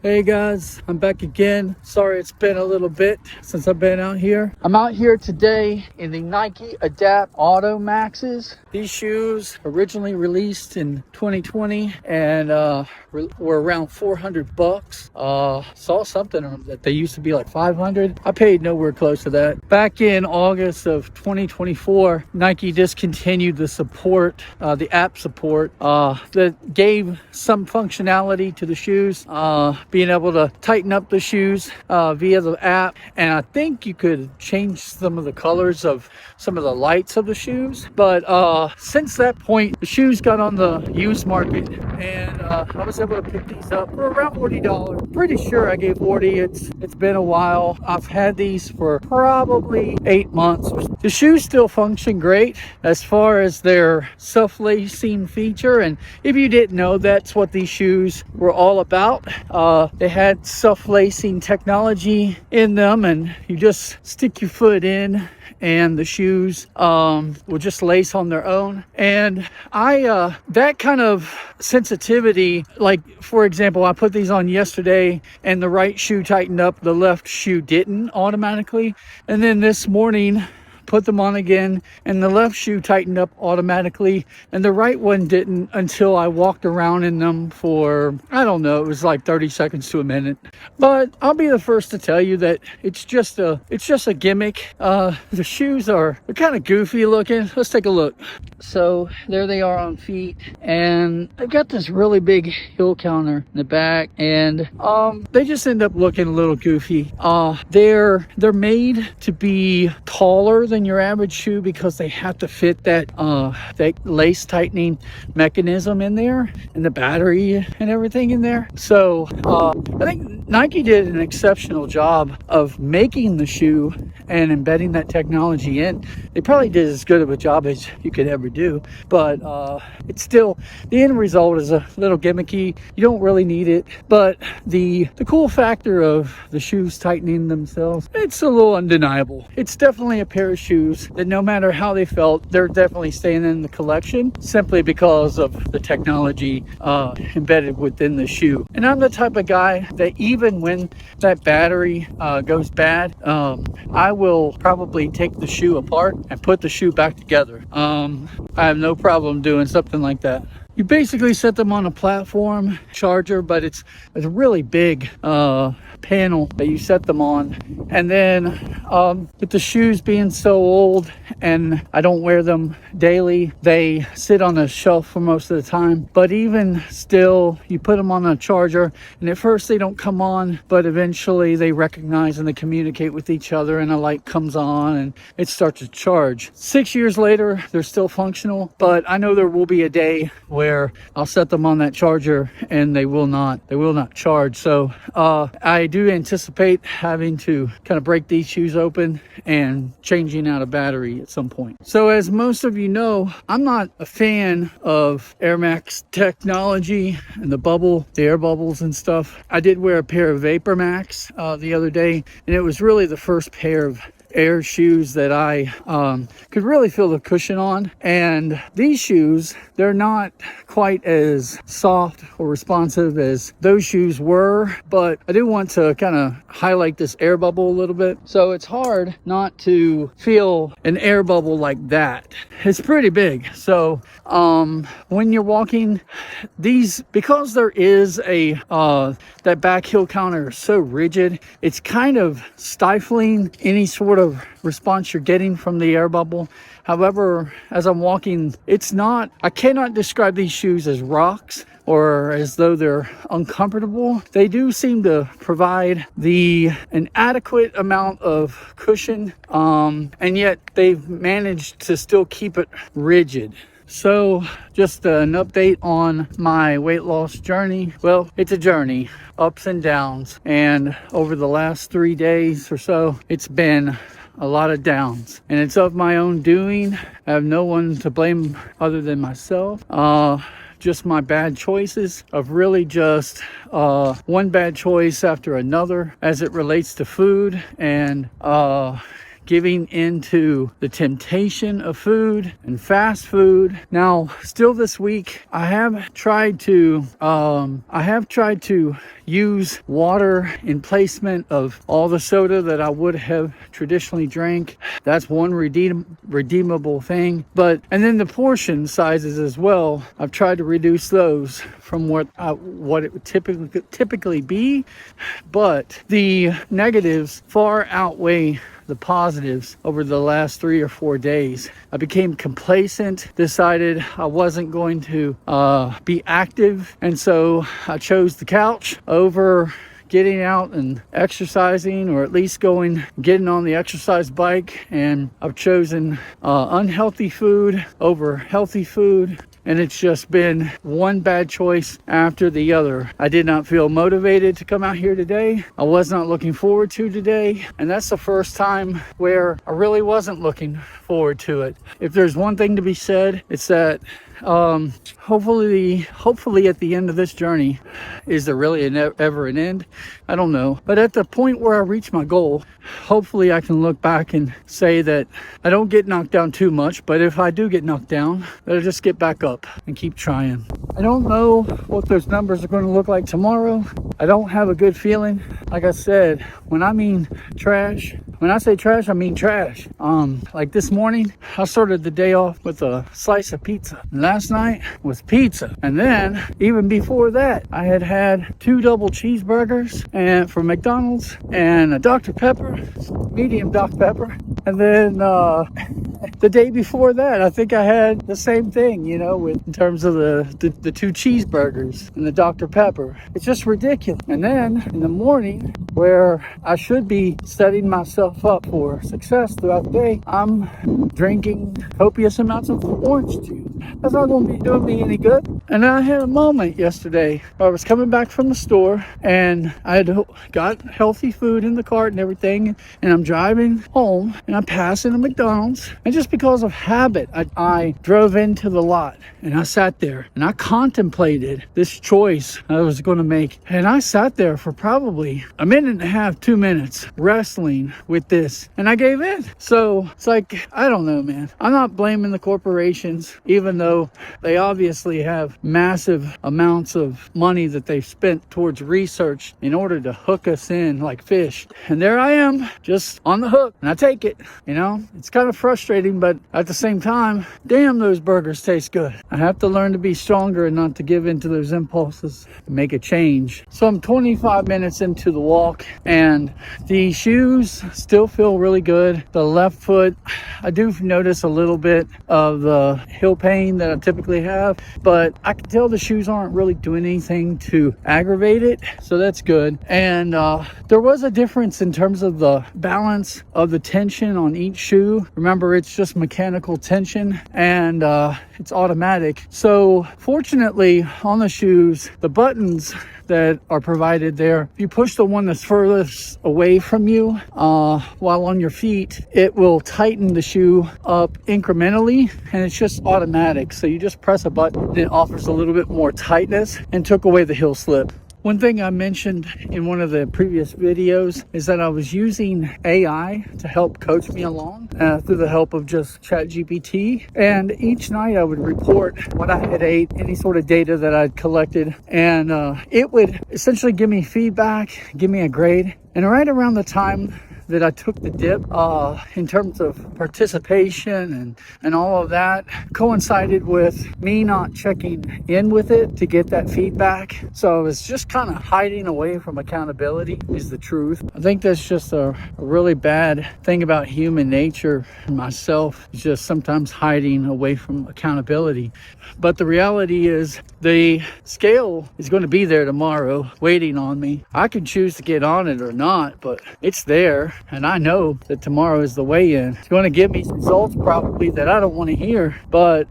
Hey guys, I'm back again. Sorry it's been a little bit since I've been out here. I'm out here today in the Nike Adapt Auto Maxes. These shoes originally released in 2020 and were around 400 bucks. Saw something on them that they used to be like 500. I paid nowhere close to that. Back in August of 2024, Nike discontinued the support, the app support that gave some functionality to the shoes. Being able to tighten up the shoes via the app, and I think you could change some of the colors of some of the lights of the shoes. But since that point, the shoes got on the used market, and I was able to pick these up for around $40. Pretty sure I gave 40. It's been a while. I've had these for probably 8 months. The shoes still function great as far as their self-lacing feature, and if you didn't know, that's what these shoes were all about. They had self-lacing technology in them, and you just stick your foot in and the shoes will just lace on their own. And that kind of sensitivity, like for example, I put these on yesterday and the right shoe tightened up, the left shoe didn't automatically. And then this morning put them on again and the left shoe tightened up automatically and the right one didn't until I walked around in them for, I don't know, it was like 30 seconds to a minute. But I'll be the first to tell you that it's just a gimmick. The shoes they're kind of goofy looking. Let's take a look. So there they are on feet, and they've got this really big heel counter in the back, and they just end up looking a little goofy. They're made to be taller than your average shoe because they have to fit that lace tightening mechanism in there and the battery and everything in there. So I think Nike did an exceptional job of making the shoe and embedding that technology in. They probably did as good of a job as you could ever do, but it's still, the end result is a little gimmicky. You don't really need it, but the cool factor of the shoes tightening themselves, it's a little undeniable. It's definitely a pair of shoes that no matter how they felt, they're definitely staying in the collection simply because of the technology embedded within the shoe. And I'm the type of guy that even when that battery goes bad, I will probably take the shoe apart and put the shoe back together. I have no problem doing something like that. You basically set them on a platform charger, but it's a really big panel that you set them on. And then with the shoes being so old and I don't wear them daily, they sit on a shelf for most of the time. But even still, you put them on a charger and at first they don't come on, but eventually they recognize and they communicate with each other and a light comes on and it starts to charge. 6 years later, they're still functional, but I know there will be a day where I'll set them on that charger and they will not charge. So I do anticipate having to kind of break these shoes open and changing out a battery at some point. So as most of you know, I'm not a fan of Air Max technology and the air bubbles and stuff. I did wear a pair of Vapor Max the other day, and it was really the first pair of Air shoes that I could really feel the cushion on. And these shoes, they're not quite as soft or responsive as those shoes were, but I do want to kind of highlight this air bubble a little bit. So it's hard not to feel an air bubble like that. It's pretty big. So when you're walking, these, because there is a that back heel counter is so rigid, it's kind of stifling any sort of response you're getting from the air bubble. However, as I'm walking, I cannot describe these shoes as rocks or as though they're uncomfortable. They do seem to provide an adequate amount of cushion, and yet they've managed to still keep it rigid. So just an update on my weight loss journey. Well, it's a journey, ups and downs, and over the last 3 days or so, it's been a lot of downs, and it's of my own doing. I have no one to blame other than myself. Just my bad choices of really just one bad choice after another as it relates to food, and giving into the temptation of food and fast food. Now, still this week, I have tried to use water in placement of all the soda that I would have traditionally drank. That's one redeemable thing. And then the portion sizes as well, I've tried to reduce those from what it would typically be, but the negatives far outweigh the positives over the last 3 or 4 days. I became complacent, decided I wasn't going to be active, and so I chose the couch over getting out and exercising, or at least getting on the exercise bike. And I've chosen unhealthy food over healthy food. And it's just been one bad choice after the other. I did not feel motivated to come out here today. I was not looking forward to today. And that's the first time where I really wasn't looking forward to it. If there's one thing to be said, it's that hopefully at the end of this journey, is there really ever an end? I don't know. But at the point where I reach my goal, hopefully I can look back and say that I don't get knocked down too much, but if I do get knocked down, I'll just get back up and keep trying. I don't know what those numbers are going to look like tomorrow. I don't have a good feeling. Like I said, when I say trash, I mean trash. Like this morning, I started the day off with a slice of pizza. Last night was pizza. And then, even before that, I had 2 double cheeseburgers from McDonald's and a Dr. Pepper, medium Dr. Pepper. And then the day before that, I think I had the same thing, in terms of the 2 cheeseburgers and the Dr. Pepper. It's just ridiculous. And then in the morning, where I should be setting myself up for success throughout the day, I'm drinking copious amounts of orange juice. That's not going to be doing me any good. And I had a moment yesterday where I was coming back from the store and I had got healthy food in the cart and everything, and I'm driving home and I'm passing a McDonald's, and just because of habit, I drove into the lot and I sat there and I contemplated this choice I was going to make. And I sat there for probably a minute and a half, 2 minutes, wrestling with this, and I gave in. So it's like, I don't know, man. I'm not blaming the corporations, even though they obviously have massive amounts of money that they've spent towards research in order to hook us in like fish. And there I am, just on the hook, and I take it. It's kind of frustrating, but at the same time, damn, those burgers taste good. I have to learn to be stronger and not to give in to those impulses and make a change. So I'm 25 minutes into the walk, and the shoes still feel really good. The left foot, I do notice a little bit of the heel pain that I typically have, but I can tell the shoes aren't really doing anything to aggravate it, so that's good. And there was a difference in terms of the balance of the tension on each shoe. Remember, it's just mechanical tension, and it's automatic. So fortunately on the shoes, the buttons that are provided there, if you push the one that's furthest away from you while on your feet, it will tighten the shoe up incrementally, and it's just automatic. So you just press a button and it offers a little bit more tightness and took away the heel slip. One thing I mentioned in one of the previous videos is that I was using AI to help coach me along through the help of just ChatGPT. And each night I would report what I had ate, any sort of data that I'd collected, and it would essentially give me feedback, give me a grade. And right around the time that I took the dip in terms of participation and all of that coincided with me not checking in with it to get that feedback. So I was just kind of hiding away from accountability, is the truth. I think that's just a really bad thing about human nature and myself, is just sometimes hiding away from accountability. But the reality is the scale is going to be there tomorrow waiting on me. I can choose to get on it or not, but it's there. And I know that tomorrow is the weigh-in. It's going to give me results probably that I don't want to hear, but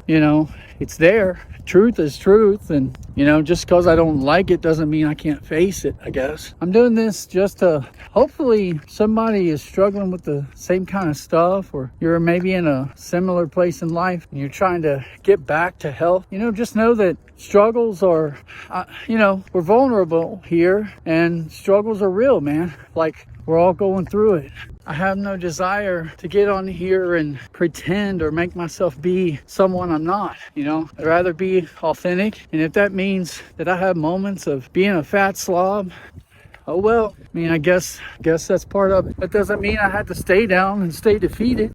it's there. Truth is truth, and just because I don't like it doesn't mean I can't face it, I guess. I'm doing this just to hopefully somebody is struggling with the same kind of stuff, or you're maybe in a similar place in life and you're trying to get back to health. Just know that struggles are, you know, we're vulnerable here, and struggles are real, man. Like, we're all going through it. I have no desire to get on here and pretend or make myself be someone I'm not, you know. I'd rather be authentic. And if that means that I have moments of being a fat slob, oh well. I mean, I guess that's part of it. That doesn't mean I had to stay down and stay defeated.